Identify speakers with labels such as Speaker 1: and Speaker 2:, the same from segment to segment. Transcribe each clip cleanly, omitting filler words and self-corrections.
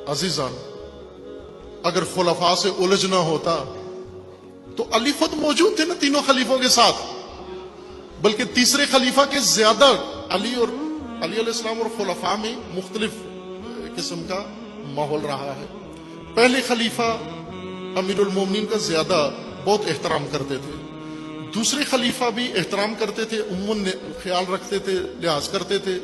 Speaker 1: عزیزان، اگر خلفاء سے الجھنا ہوتا تو علی خود موجود تھے نا تینوں خلیفوں کے ساتھ، بلکہ تیسرے خلیفہ کے زیادہ علی علیہ السلام اور خلفاء میں مختلف قسم کا ماحول رہا ہے۔ پہلے خلیفہ امیر المومنین کا زیادہ بہت احترام کرتے تھے، دوسرے خلیفہ بھی احترام کرتے تھے، عموماً خیال رکھتے تھے، لحاظ کرتے تھے،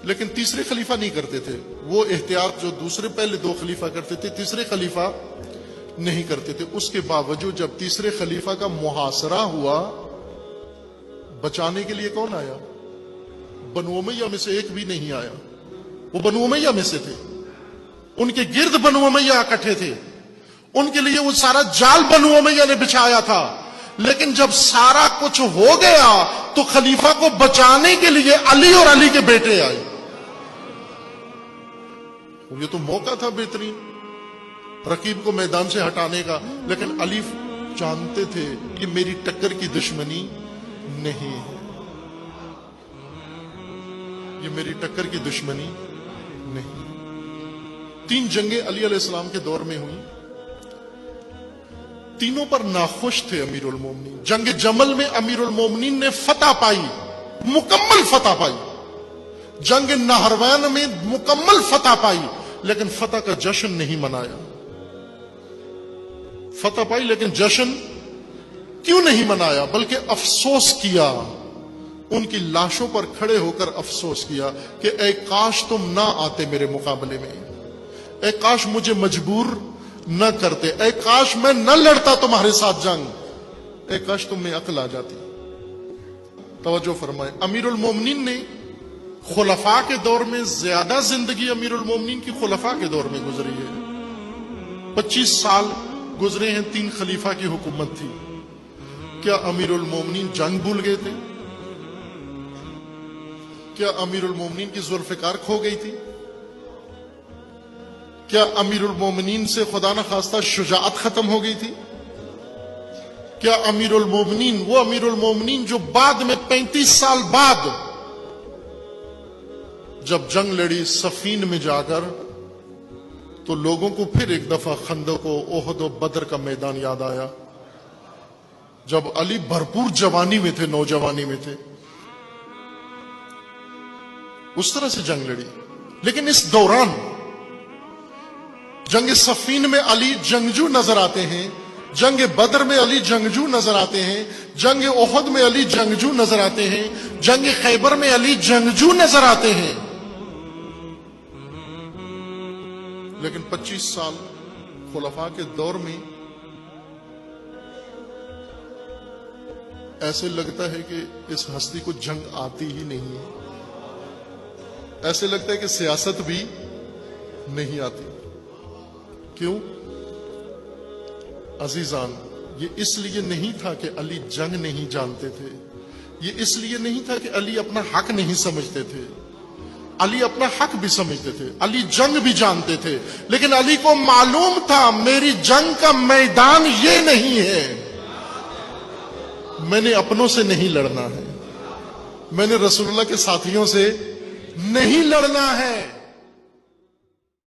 Speaker 1: لیکن تیسرے خلیفہ نہیں کرتے تھے۔ وہ احتیاط جو دوسرے پہلے دو خلیفہ کرتے تھے، تیسرے خلیفہ نہیں کرتے تھے۔ اس کے باوجود جب تیسرے خلیفہ کا محاصرہ ہوا، بچانے کے لیے کون آیا؟ بنو امیہ میں سے ایک بھی نہیں آیا۔ وہ بنو امیہ میں سے تھے، ان کے گرد بنو امیہ اکٹھے تھے، ان کے لیے وہ سارا جال بنو امیہ نے بچھایا تھا۔ لیکن جب سارا کچھ ہو گیا تو خلیفہ کو بچانے کے لیے علی اور علی کے بیٹے آئے۔ یہ تو موقع تھا بہترین رقیب کو میدان سے ہٹانے کا، لیکن علی جانتے تھے کہ میری ٹکر کی دشمنی نہیں ہے، یہ میری ٹکر کی دشمنی نہیں۔ 3 جنگیں علی علیہ السلام کے دور میں ہوئی، تینوں پر ناخوش تھے امیر المومنین۔ جنگ جمل میں امیر المومنین نے فتح پائی، مکمل فتح پائی۔ جنگ نہروان میں مکمل فتح پائی، لیکن فتح کا جشن نہیں منایا۔ فتح پائی لیکن جشن کیوں نہیں منایا، بلکہ افسوس کیا، ان کی لاشوں پر کھڑے ہو کر افسوس کیا کہ اے کاش تم نہ آتے میرے مقابلے میں، اے کاش مجھے مجبور نہ کرتے، اے کاش میں نہ لڑتا تمہارے ساتھ جنگ، اے کاش تم میں عقل آ جاتی۔ توجہ فرمائے، امیر المومنین نے خلفاء کے دور میں زیادہ زندگی امیر المومنین کی خلفاء کے دور میں گزری ہے۔ 25 سال گزرے ہیں، 3 خلیفہ کی حکومت تھی۔ کیا امیر المومنین جنگ بھول گئے تھے؟ کیا امیر المومنین کی ذوالفقار کھو گئی تھی؟ کیا امیر المومنین سے خدا نہ خواستہ شجاعت ختم ہو گئی تھی؟ کیا امیر المومنین، وہ امیر المومنین جو بعد میں 35 سال بعد جب جنگ لڑی صفین میں جا کر، تو لوگوں کو پھر ایک دفعہ خندق و احد و بدر کا میدان یاد آیا، جب علی بھرپور جوانی میں تھے، نوجوانی میں تھے، اس طرح سے جنگ لڑی۔ لیکن اس دوران جنگ صفین میں علی جنگجو نظر آتے ہیں، جنگ بدر میں علی جنگجو نظر آتے ہیں، جنگ احد میں علی جنگجو نظر آتے ہیں، جنگ خیبر میں علی جنگجو نظر آتے ہیں۔ لیکن 25 سال خلفاء کے دور میں ایسے لگتا ہے کہ اس ہستی کو جنگ آتی ہی نہیں ہے، ایسے لگتا ہے کہ سیاست بھی نہیں آتی۔ کیوں؟ عزیزان، یہ اس لیے نہیں تھا کہ علی جنگ نہیں جانتے تھے، یہ اس لیے نہیں تھا کہ علی اپنا حق نہیں سمجھتے تھے، علی اپنا حق بھی سمجھتے تھے، علی جنگ بھی جانتے تھے، لیکن علی کو معلوم تھا میری جنگ کا میدان یہ نہیں ہے، میں نے اپنوں سے نہیں لڑنا ہے، میں نے رسول اللہ کے ساتھیوں سے نہیں لڑنا ہے۔